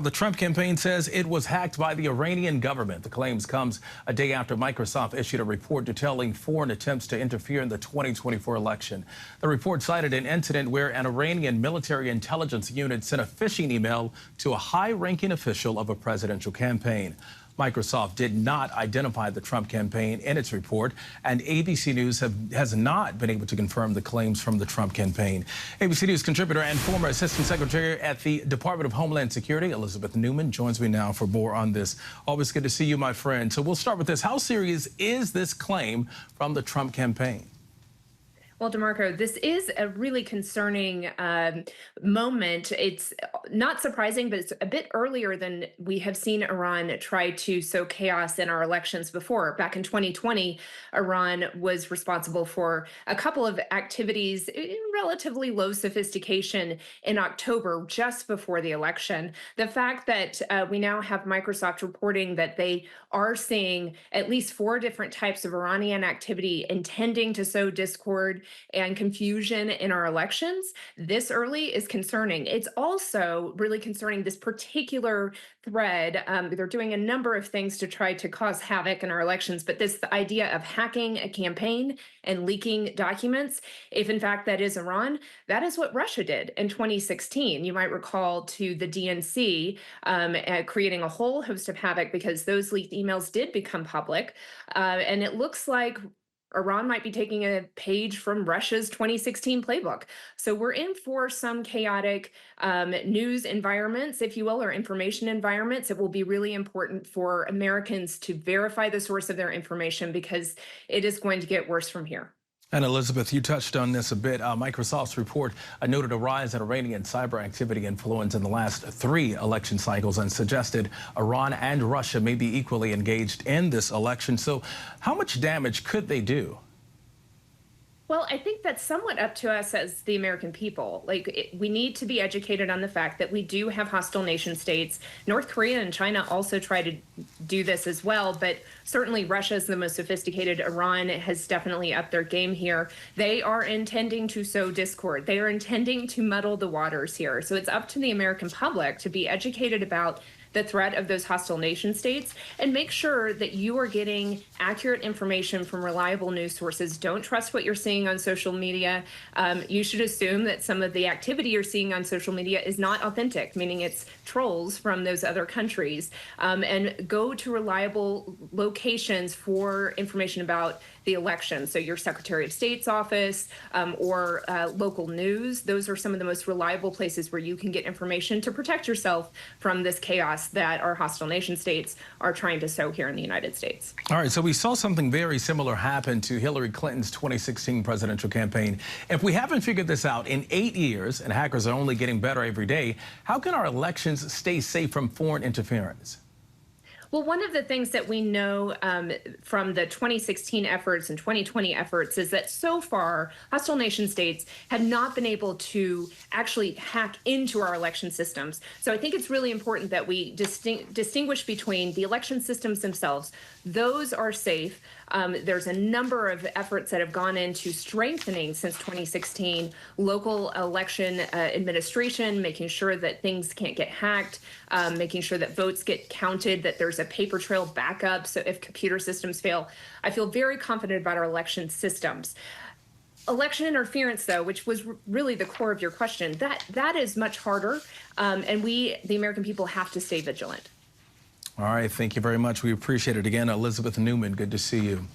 The Trump campaign says it was hacked by the Iranian government. The claims comes a day after Microsoft issued a report detailing foreign attempts to interfere in the 2024 election. The report cited an incident where an Iranian military intelligence unit sent a phishing email to a high-ranking official of a presidential campaign. Microsoft did not identify the Trump campaign in its report, and ABC News has not been able to confirm the claims from the Trump campaign. ABC News contributor and former Assistant Secretary at the Department of Homeland Security, Elizabeth Newman, joins me now for more on this. Always good to see you, my friend. So we'll start with this. How serious is this claim from the Trump campaign? Well, DeMarco, this is a really concerning moment. It's not surprising, but it's a bit earlier than we have seen Iran try to sow chaos in our elections before. Back in 2020, Iran was responsible for a couple of activities in relatively low sophistication in October, just before the election. The fact that we now have Microsoft reporting that they are seeing at least 4 different types of Iranian activity intending to sow discord and confusion in our elections this early is concerning. It's also really concerning this particular thread. They're doing a number of things to try to cause havoc in our elections, but the idea of hacking a campaign and leaking documents, if in fact that is Iran, that is what Russia did in 2016. You might recall to the DNC creating a whole host of havoc because those leaked emails did become public. And it looks like Iran might be taking a page from Russia's 2016 playbook. So we're in for some chaotic news environments, if you will, or information environments. It will be really important for Americans to verify the source of their information because it is going to get worse from here. And Elizabeth, you touched on this a bit. Microsoft's report noted a rise in Iranian cyber activity influence in the last 3 election cycles and suggested Iran and Russia may be equally engaged in this election. So how much damage could they do? Well, I think that's somewhat up to us as the American people. We need to be educated on the fact that we do have hostile nation states. North Korea and China also try to do this as well, but certainly Russia is the most sophisticated. Iran has definitely upped their game here. They are intending to sow discord. They are intending to muddle the waters here. So it's up to the American public to be educated about the threat of those hostile nation states and make sure that you are getting accurate information from reliable news sources. Don't trust what you're seeing on social media. You should assume that some of the activity you're seeing on social media is not authentic, meaning it's trolls from those other countries. And go to reliable locations for information about the election. So your Secretary of State's office or local news, those are some of the most reliable places where you can get information to protect yourself from this chaos that our hostile nation states are trying to sow here in the United States. All right, so we saw something very similar happen to Hillary Clinton's 2016 presidential campaign. If we haven't figured this out in 8 years, and hackers are only getting better every day, how can our elections stay safe from foreign interference? Well, one of the things that we know from the 2016 efforts and 2020 efforts is that so far, hostile nation states have not been able to actually hack into our election systems. So I think it's really important that we distinguish between the election systems themselves. Those are safe. There's a number of efforts that have gone into strengthening since 2016 local election administration, making sure that things can't get hacked, making sure that votes get counted, that there's a paper trail backup. So if computer systems fail, I feel very confident about our election systems. Election interference, though, which was really the core of your question, that is much harder. And we, the American people, have to stay vigilant. All right. Thank you very much. We appreciate it. Again, Elizabeth Newman, good to see you.